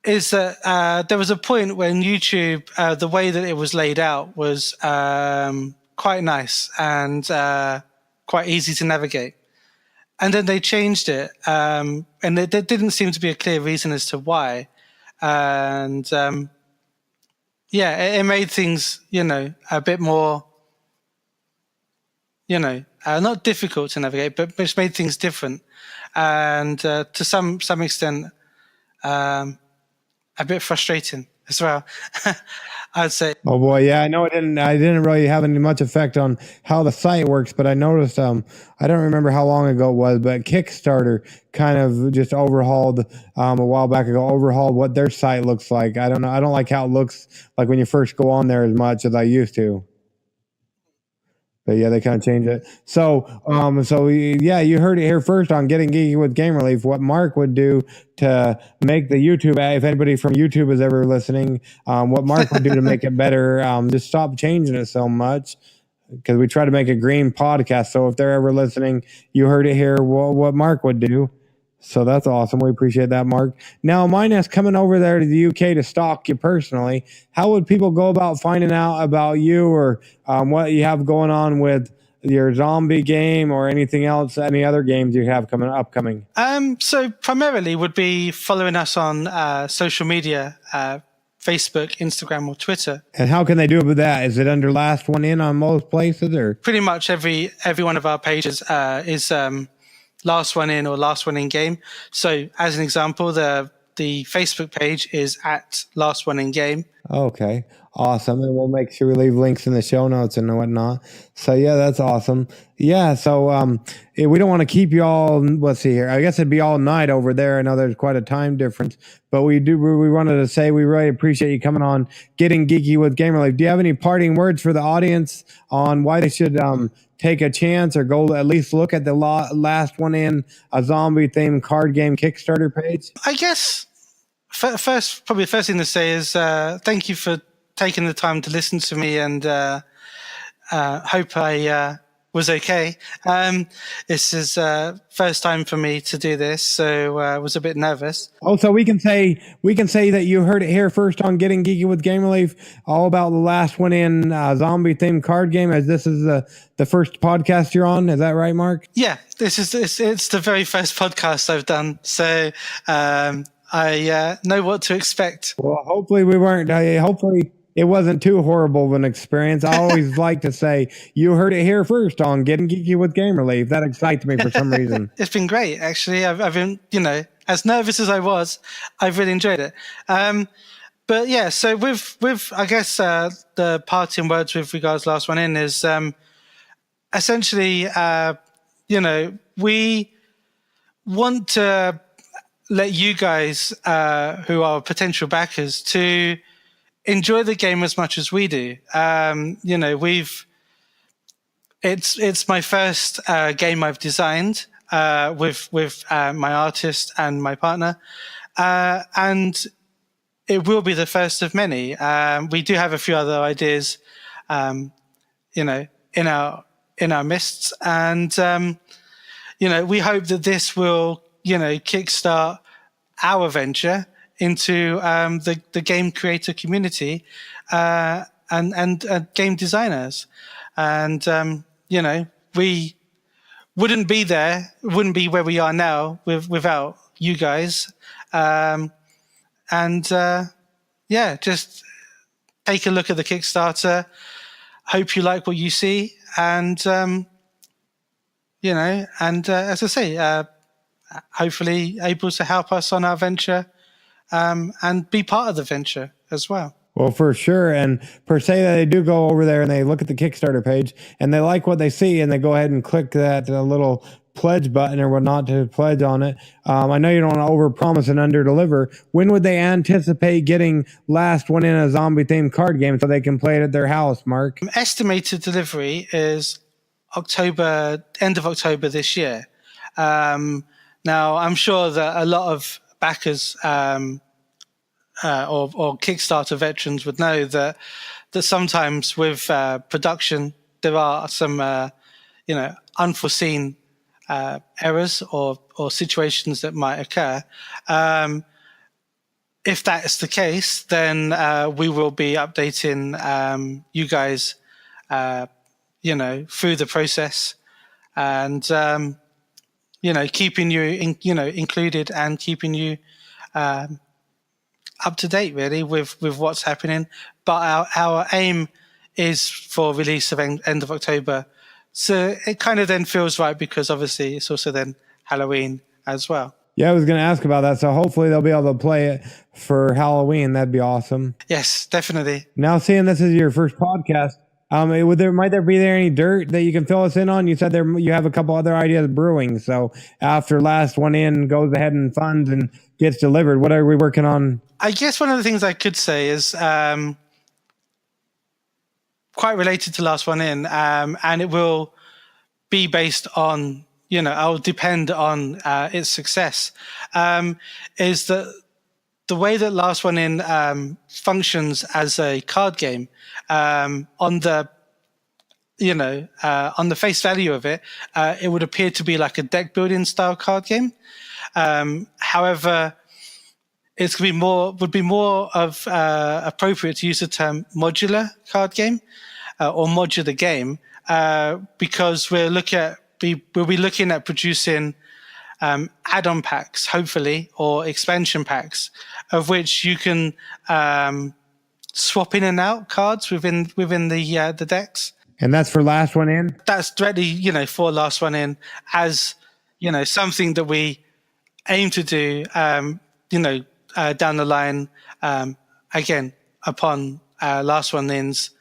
is that there was a point when YouTube, the way that it was laid out was quite nice and quite easy to navigate. And then they changed it, and there didn't seem to be a clear reason as to why. And it made things, a bit more, not difficult to navigate, but just made things different. And to some extent, a bit frustrating as well, I'd say. Oh boy, yeah, I know I didn't really have any much effect on how the site works, but I noticed I don't remember how long ago it was, but Kickstarter kind of just overhauled a while back ago, overhauled what their site looks like. I don't know, I don't like how it looks like when you first go on there as much as I used to. But yeah, they kind of changed it. So you heard it here first on Getting Geeky with Game Relief, what Mark would do to make the YouTube, if anybody from YouTube is ever listening, what Mark would do to make it better. Just stop changing it so much, because we try to make a green podcast. So if they're ever listening, you heard it here, what Mark would do. So that's awesome. We appreciate that, Mark. Now, Minus coming over there to the UK to stalk you personally, how would people go about finding out about you or what you have going on with your zombie game or anything else, any other games you have upcoming? So primarily would be following us on social media, Facebook, Instagram, or Twitter. And how can they do it with that? Is it under Last One In on most places, or? Pretty much every one of our pages is Last One In or Last One In Game. So as an example, the Facebook page is at Last One In Game. Okay, awesome. And we'll make sure we leave links in the show notes and whatnot. So yeah, that's awesome. Yeah, so we don't want to keep you all, let's see here. I guess it'd be all night over there. I know there's quite a time difference, but we wanted to say we really appreciate you coming on Getting Geeky with Game Relief. Do you have any parting words for the audience on why they should take a chance or go at least look at the Last One In, a zombie-themed card game Kickstarter page? I guess probably the first thing to say is thank you for taking the time to listen to me, and hope I was okay. This is first time for me to do this, so I was a bit nervous. Oh, so we can say that you heard it here first on Getting Geeky with Game Relief, all about the Last One In zombie themed card game, as this is the first podcast you're on. Is that right, Mark? Yeah, it's the very first podcast I've done, so I know what to expect. Well, hopefully we weren't. Hopefully it wasn't too horrible of an experience. I always like to say, you heard it here first on Getting Geeky with Game Relief. That excites me for some reason. It's been great, actually. I've been, as nervous as I was, I've really enjoyed it. But yeah, so with I guess the parting words with regards to Last One In is essentially, we want to let you guys who are potential backers to enjoy the game as much as we do. It's my first game I've designed with my artist and my partner, and it will be the first of many. We do have a few other ideas, in our midst, and we hope that this will kickstart our venture into the game creator community and game designers. And, we wouldn't be where we are now without you guys. Just take a look at the Kickstarter. hope you like what you see, and as I say, hopefully able to help us on our venture, and be part of the venture as well. Well, for sure. And per se, they do go over there and they look at the Kickstarter page and they like what they see and they go ahead and click that little pledge button or whatnot to pledge on it. I know you don't want to overpromise and underdeliver. When would they anticipate getting Last One In, a zombie-themed card game, so they can play it at their house, Mark? Estimated delivery is end of October this year. Now, I'm sure that a lot of backers or Kickstarter veterans would know that sometimes with production there are some unforeseen errors or situations that might occur. If that is the case, then we will be updating you guys, through the process, and keeping you included and keeping you up to date really with what's happening. But our aim is for release of end of October. So it kind of then feels right because obviously it's also then Halloween as well. Yeah, I was going to ask about that. So hopefully they'll be able to play it for Halloween. That'd be awesome. Yes, definitely. Now, seeing this is your first podcast, might there be any dirt that you can fill us in on? You said you have a couple other ideas brewing. So after Last One In goes ahead and funds and gets delivered, what are we working on? I guess one of the things I could say is quite related to Last One In, and it will be based on, I'll depend on its success, is that the way that Last One In functions as a card game, on the face value of it, it would appear to be like a deck building style card game. However, it would be more of appropriate to use the term modular card game or modular game, because we'll be looking at producing add-on packs, hopefully, or expansion packs, of which you can swap in and out cards within the decks. And that's for Last One In? That's directly, for Last One In, as something that we aim to do, down the line, again, upon Last One In's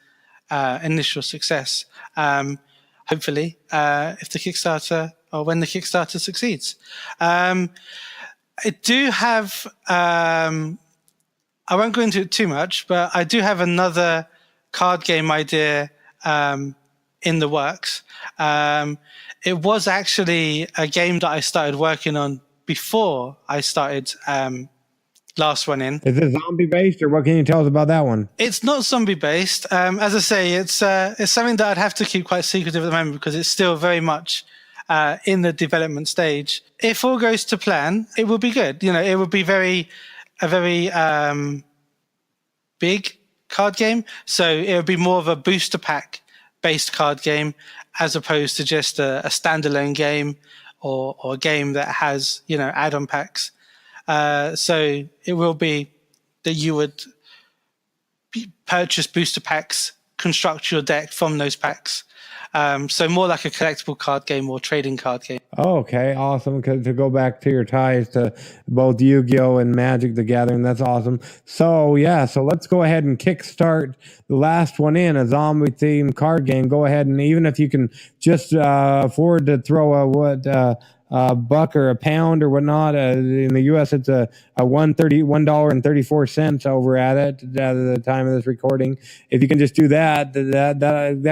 initial success. Hopefully, if the Kickstarter or when the Kickstarter succeeds. I do have, I won't go into it too much, but I do have another card game idea in the works. It was actually a game that I started working on before I started Last One In. Is it zombie-based, or what can you tell us about that one? It's not zombie-based. As I say, it's something that I'd have to keep quite secretive at the moment because it's still very much in the development stage. If all goes to plan, it will be good. It would be a very big card game. So it would be more of a booster pack based card game as opposed to just a standalone game or a game that has, add-on packs. So it will be that you would purchase booster packs, construct your deck from those packs. So more like a collectible card game or trading card game. Oh, okay, awesome. To go back to your ties to both Yu-Gi-Oh! And Magic the Gathering, that's awesome. So let's go ahead and kickstart the Last One In, a zombie-themed card game. Go ahead and even if you can just afford to throw a buck or a pound or whatnot. In the U.S., it's a $1.34 over at it at the time of this recording. If you can just do that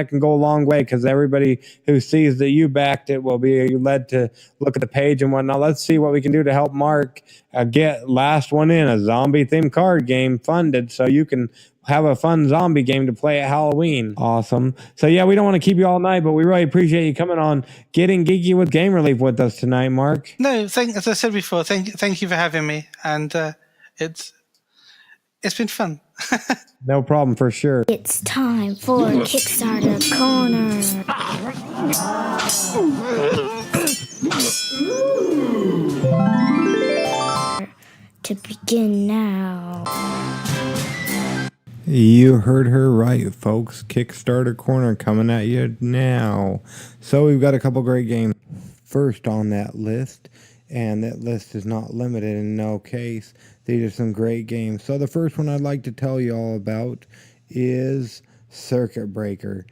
can go a long way because everybody who sees that you backed it will be led to look at the page and whatnot. Let's see what we can do to help Mark get Last One In, a zombie-themed card game, funded so you can have a fun zombie game to play at Halloween. Awesome. So we don't want to keep you all night, but we really appreciate you coming on, getting geeky with Game Relief with us tonight, Mark. No, as I said before, thank you for having me, and it's been fun. No problem, for sure. It's time for Kickstarter Corner. To begin now. You heard her right, folks. Kickstarter Corner coming at you now. So we've got a couple great games first on that list, and that list is not limited in no case. These are some great games. So the first one I'd like to tell you all about is Circuit Breaker,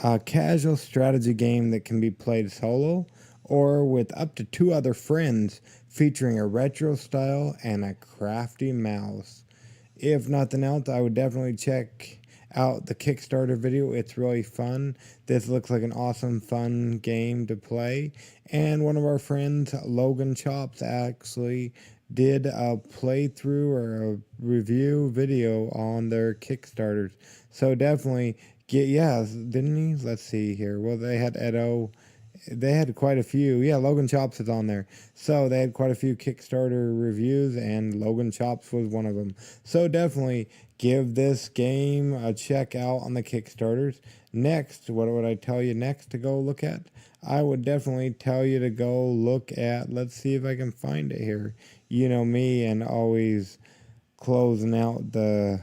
a casual strategy game that can be played solo or with up to 2 other friends, featuring a retro style and a crafty mouse. If nothing else, I would definitely check out the Kickstarter video. It's really fun. This looks like an awesome, fun game to play. And one of our friends, Logan Chops, actually did a playthrough or a review video on their Kickstarters. So definitely didn't he? Let's see here. Well, they had Edo. They had quite a few. Yeah, Logan Chops is on there. So they had quite a few Kickstarter reviews, and Logan Chops was one of them. So definitely give this game a check out on the Kickstarters. Next, what would I tell you next to go look at? I would definitely tell you to go look at, let's see if I can find it here. You know me and always closing out the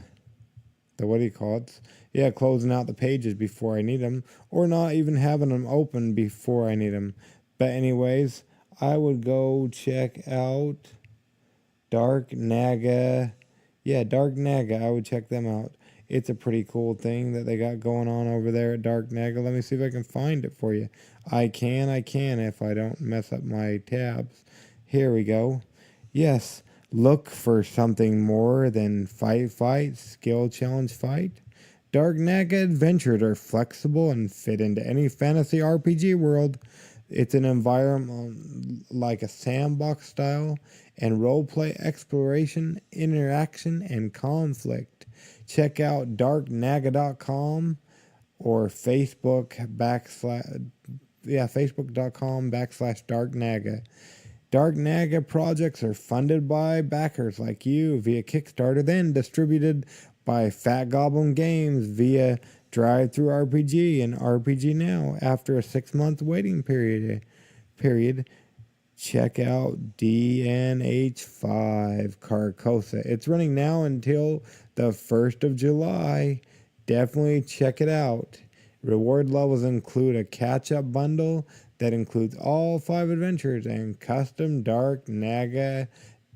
what do you call it? Yeah, closing out the pages before I need them, or not even having them open before I need them. But anyways, I would go check out Dark Naga. Yeah, Dark Naga, I would check them out. It's a pretty cool thing that they got going on over there at Dark Naga. Let me see if I can find it for you. I can if I don't mess up my tabs. Here we go. Yes, look for something more than fight, skill challenge fight. Dark Naga adventures are flexible and fit into any fantasy RPG world. It's an environment like a sandbox style and roleplay exploration, interaction, and conflict. Check out darknaga.com or facebook.com/darknaga. Dark Naga projects are funded by backers like you via Kickstarter, then distributed by Fat Goblin Games via Drive-Thru RPG and RPG Now after a 6-month waiting period. Check out DNH5 Carcosa. It's running now until the 1st of July. Definitely check it out. Reward levels include a catch-up bundle that includes all 5 adventures and custom Dark Naga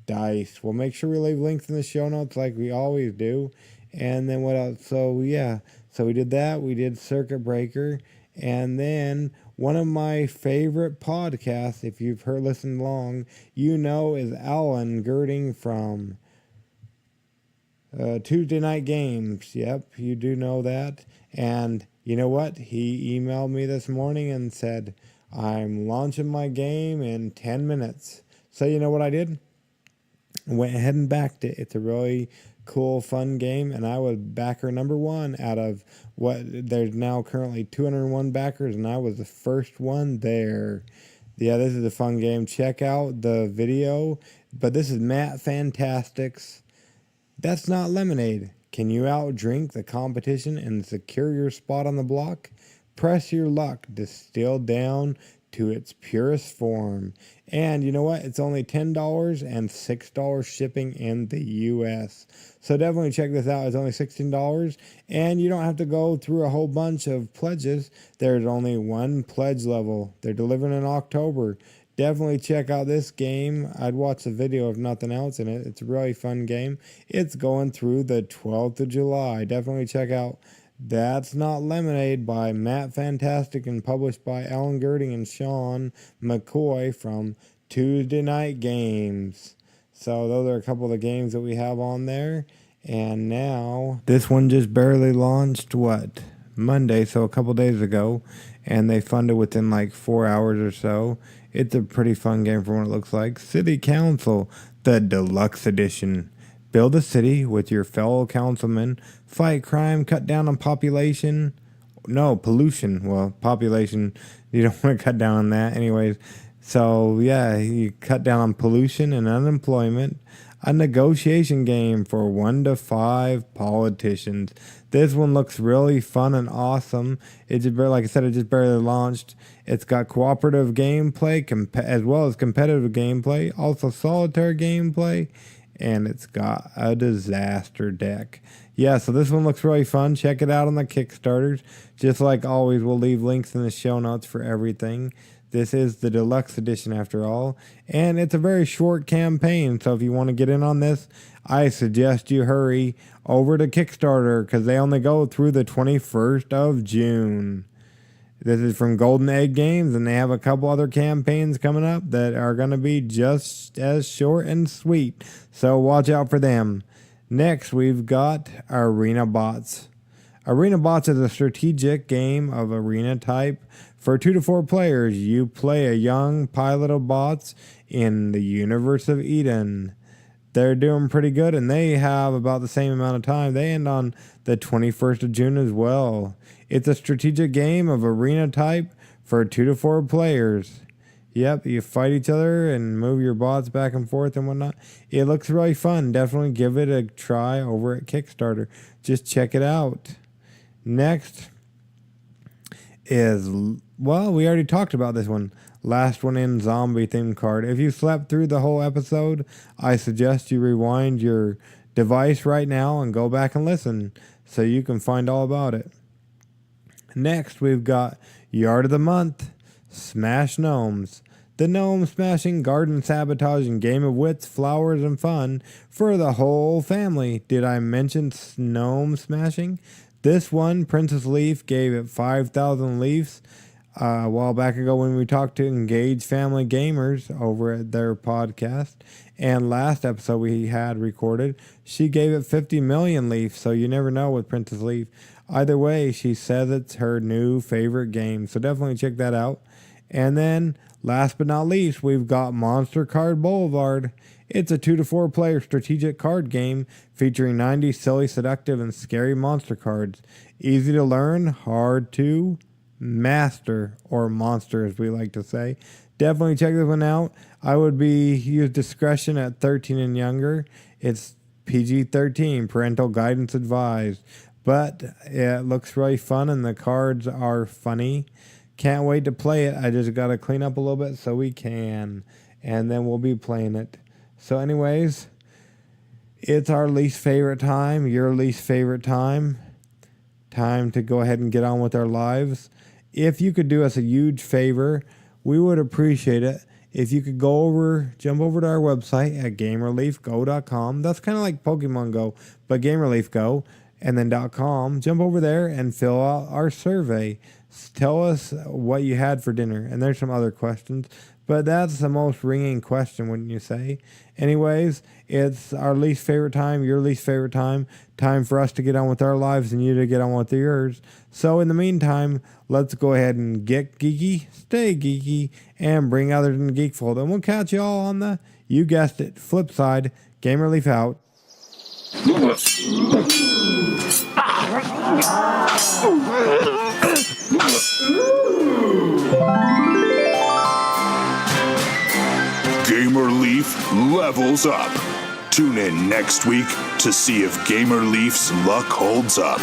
dice. We'll make sure we leave links in the show notes like we always do. And then what else? So we did that. We did Circuit Breaker. And then one of my favorite podcasts, if you've listened along, is Alan Girding from Tuesday Night Games. Yep, you do know that. And you know what? He emailed me this morning and said, I'm launching my game in 10 minutes. So you know what I did? Went ahead and backed it. It's a really cool, fun game, and I was backer number 1 out of there's now currently 201 backers, and I was the first one there. Yeah, this is a fun game. Check out the video. But this is Matt Fantastic's That's Not Lemonade. Can you outdrink the competition and secure your spot on the block? Press your luck distilled down to its purest form. And you know what? It's only $10 and $6 shipping in the US. So definitely check this out. It's only $16 and you don't have to go through a whole bunch of pledges. There's only one pledge level. They're delivering in October. Definitely check out this game. I'd watch the video if nothing else in it. It's a really fun game. It's going through the 12th of July. Definitely check out That's Not Lemonade by Matt Fantastic and published by Alan Girding and Sean McCoy from Tuesday Night Games. So those are a couple of the games that we have on there. And now this one just barely launched, Monday, so a couple days ago. And they funded within like 4 hours or so. It's a pretty fun game from what it looks like. City Council, the Deluxe Edition. Build a city with your fellow councilmen, fight crime, cut down on pollution. Well, population, you don't want to cut down on that. Anyways, so yeah, you cut down on pollution and unemployment. A negotiation game for 1 to 5 politicians. This one looks really fun and awesome. It just, like I said, it just barely launched. It's got cooperative gameplay as well as competitive gameplay, also solitaire gameplay. And it's got a disaster deck. Yeah, so this one looks really fun. Check it out on the Kickstarters. Just like always, we'll leave links in the show notes for everything. This is the Deluxe edition after all, and it's a very short campaign, so if you want to get in on this, I suggest you hurry over to Kickstarter because they only go through the 21st of June. This is from Golden Egg Games, and they have a couple other campaigns coming up that are going to be just as short and sweet, so watch out for them. Next, we've got ArenaBots. ArenaBots is a strategic game of arena type. For 2 to 4 players, you play a young pilot of bots in the universe of Eden. They're doing pretty good, and they have about the same amount of time. They end on the 21st of June as well. It's a strategic game of arena type for 2 to 4 players. Yep, you fight each other and move your bots back and forth and whatnot. It looks really fun. Definitely give it a try over at Kickstarter. Just check it out. Next is, well, we already talked about this one. Last one in zombie theme card. If you slept through the whole episode, I suggest you rewind your device right now and go back and listen so you can find all about it. Next, we've got Yard of the Month, Smash Gnomes. The gnome smashing, garden sabotaging game of wits, flowers, and fun for the whole family. Did I mention gnome smashing? This one, Princess Leaf gave it 5,000 leaves a while back ago when we talked to Engage Family Gamers over at their podcast. And last episode we had recorded, she gave it 50 million leaves, so you never know with Princess Leaf. Either way, she says it's her new favorite game, so definitely check that out. And then, last but not least, we've got Monster Card Boulevard. It's a 2 to 4 player strategic card game featuring 90 silly, seductive, and scary monster cards. Easy to learn, hard to master, or monster as we like to say. Definitely check this one out. I would use discretion at 13 and younger. It's PG-13, parental guidance advised. But it looks really fun and the cards are funny. Can't wait to play it. I just got to clean up a little bit so we can. And then we'll be playing it. So anyways, it's our least favorite time, your least favorite time. Time to go ahead and get on with our lives. If you could do us a huge favor, we would appreciate it if you could jump over to our website at GamerLeafGo.com. That's kind of like Pokemon Go, but GamerLeaf Go, and then .com. Jump over there and fill out our survey. Tell us what you had for dinner. And there's some other questions, but that's the most ringing question, wouldn't you say? Anyways, it's our least favorite time, your least favorite time. Time for us to get on with our lives and you to get on with yours. So in the meantime, let's go ahead and get geeky, stay geeky, and bring others in the geek fold. And we'll catch you all on the, you guessed it, flip side. GamerLeaf out. Gamer Leaf levels up. Tune in next week to see if Gamer Leaf's luck holds up.